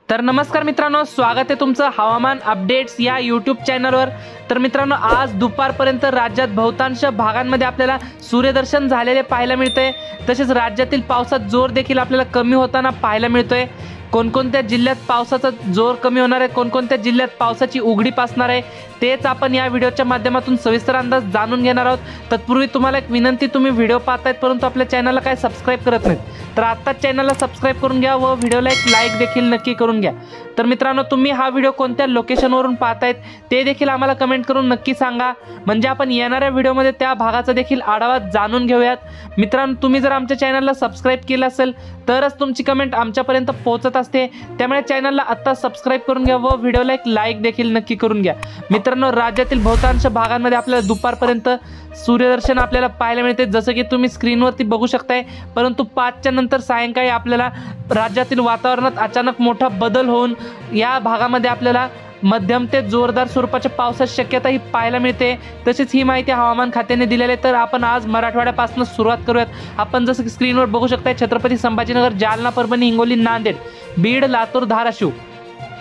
तर नमस्कार मित्रांनो, स्वागत आहे तुमचं हवामान अपडेट्स या यूट्यूब चॅनलवर। तर मित्रांनो, आज दुपारपर्यंत राज्यात बहुतांश भागांमध्ये आपल्याला सूर्यदर्शन झालेले पाहायला मिळते। तसेच राज्यातील पावसाचा जोर देखील आपल्याला कमी होताना पाहायला मिळतोय। कोणकोणत्या जिल्ह्यात पावसाचा जोर कमी होणार आहे, कोणकोणत्या जिल्ह्यात पावसाची उघडीप असणार आहे, तेच आपण या व्हिडिओच्या माध्यमातून सविस्तर अंदाज जाणून घेणार आहोत। तत्पूर्वी तुम्हाला एक विनंती, तुम्ही व्हिडिओ पाहतायत परंतु आपल्या चॅनलला काय सबस्क्राइब करत नाहीत, तर आता चॅनलला सबस्क्राइब करून घ्या व व्हिडिओला एक लाईक देखील नक्की करून घ्या। तर मित्रांनो, तुम्ही हा व्हिडिओ कोणत्या लोकेशनवरून पाहतायत ते देखील आम्हाला कमेंट करून नक्की सांगा, म्हणजे आपण येणाऱ्या व्हिडिओमध्ये त्या भागाचा देखील आढावा जाणून घेऊयात। मित्रांनो, तुम्ही जर आमच्या चॅनलला सबस्क्राइब केलं असेल तरच तुमची कमेंट आमच्यापर्यंत पोहोचत असते, त्यामुळे चॅनलला आता सबस्क्राइब करून घ्या व व्हिडिओला एक लाईक देखील नक्की करून घ्या। मित्रांनो, राज्यातील बहुतांश भागांमध्ये आपल्याला दुपारपर्यंत सूर्यदर्शन आपल्याला पाहायला मिळते, जसं की तुम्ही स्क्रीनवरती बघू शकताय। परंतु 5च्या नंतर सायंकाळी आपल्याला राज्यातील वातावरणात अचानक मोठा बदल होऊन या भागामध्ये आपल्याला मध्यम ते जोरदार स्वरूपाच्या पावसाची शक्यता ही पाहायला मिळते। तसेच ही माहिती हवामान खात्याने दिलेली आहे। तर आपण आज मराठवाड्यापासून सुरुवात करूयात। आपण जसं की स्क्रीनवर बघू शकताय, छत्रपती संभाजीनगर, जालना, परभणी, हिंगोली, नांदेड, बीड, लातूर, धाराशिव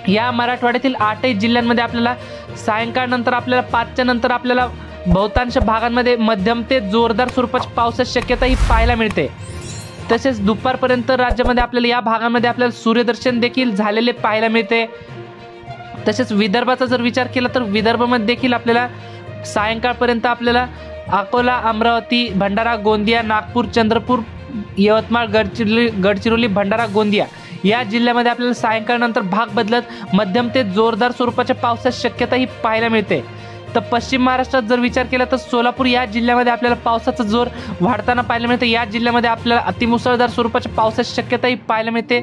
या मराठवाड्यातील 8 जिल्ह्यांमध्ये आपल्याला सायंकाळनंतर आपल्याला 5च्या नंतर आपल्याला बहुतांश भागांमध्ये मध्यम ते जोरदार स्वरूपाची पावसाची शक्यता ही पाहायला मिळते। तसेच दुपारपर्यंत राज्यामध्ये आपल्याला या भागामध्ये आपल्याला सूर्यदर्शन देखील झालेले पाहायला मिळते। तसेच विदर्भाचा जर विचार केला तर विदर्भामध्ये देखील आपल्याला सायंकाळपर्यंत आपल्याला अकोला, अमरावती, भंडारा, गोंदिया, नागपूर, चंद्रपूर, यवतमाळ, गडचिरोली, भंडारा, गोंदिया या जिल्ह्यामध्ये आपल्याला सायंकाळनंतर भाग बदलत मध्यम ते जोरदार स्वरूपाच्या पावसाची शक्यता ही पाहायला मिळते। तर पश्चिम महाराष्ट्रात जर विचार केला तर सोलापूर या जिल्ह्यामध्ये आपल्याला पावसाचा जोर वाढताना पाहायला मिळते। या जिल्ह्यामध्ये आपल्याला अतिमुसळधार स्वरूपाच्या पावसाची शक्यता ही पाहायला मिळते।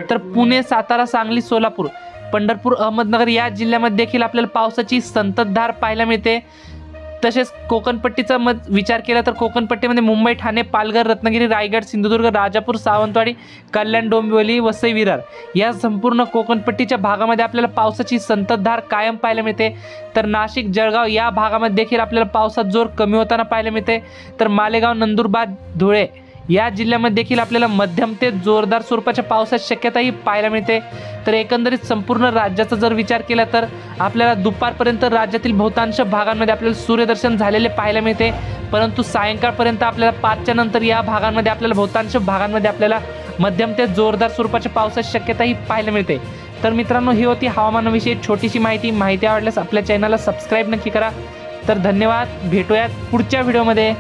तर पुणे, सातारा, सांगली, सोलापूर, पंढरपूर, अहमदनगर या जिल्ह्यामध्ये देखील आपल्याला पावसाची संततधार पाहायला मिळते। तसेच कोकणपट्टीचा विचार केला तर कोकणपट्टीमध्ये मुंबई, ठाणे, पालघर, रत्नागिरी, रायगड, सिंधुदुर्ग, राजापूर, सावंतवाडी, कल्याण, डोंबिवली, वसई, विरार या संपूर्ण कोकणपट्टीच्या भागामध्ये आपल्याला पावसाची संततधार कायम पाहायला मिळते। तर नाशिक, जळगाव या भागामध्ये देखील आपल्याला पावसाचा जोर कमी होताना पाहायला मिळते। तर मालेगाव, नंदुरबार, धुळे या जिल्ह्यामध्ये देखील आपल्याला मध्यम ते जोरदार स्वरूपाच्या पावसाची शक्यता ही पाहायला मिळते। तर एकंदरीत संपूर्ण राज्याचा जर विचार केला तर आपल्याला दुपारपर्यंत राज्यातील बहुतांश भागांमध्ये आपल्याला सूर्यदर्शन झालेले पाहायला मिळते। परंतु सायंकाळपर्यंत आपल्याला 5च्या नंतर या भागांमध्ये आपल्याला बहुतांश भागांमध्ये आपल्याला मध्यम ते जोरदार स्वरूपाच्या पावसाची शक्यता ही पाहायला मिळते। तर मित्रांनो, ही होती हवामानाविषयी छोटीशी माहिती आवडल्यास आपल्या चॅनलला सबस्क्राईब नक्की करा। तर धन्यवाद, भेटूयात पुढच्या व्हिडिओमध्ये।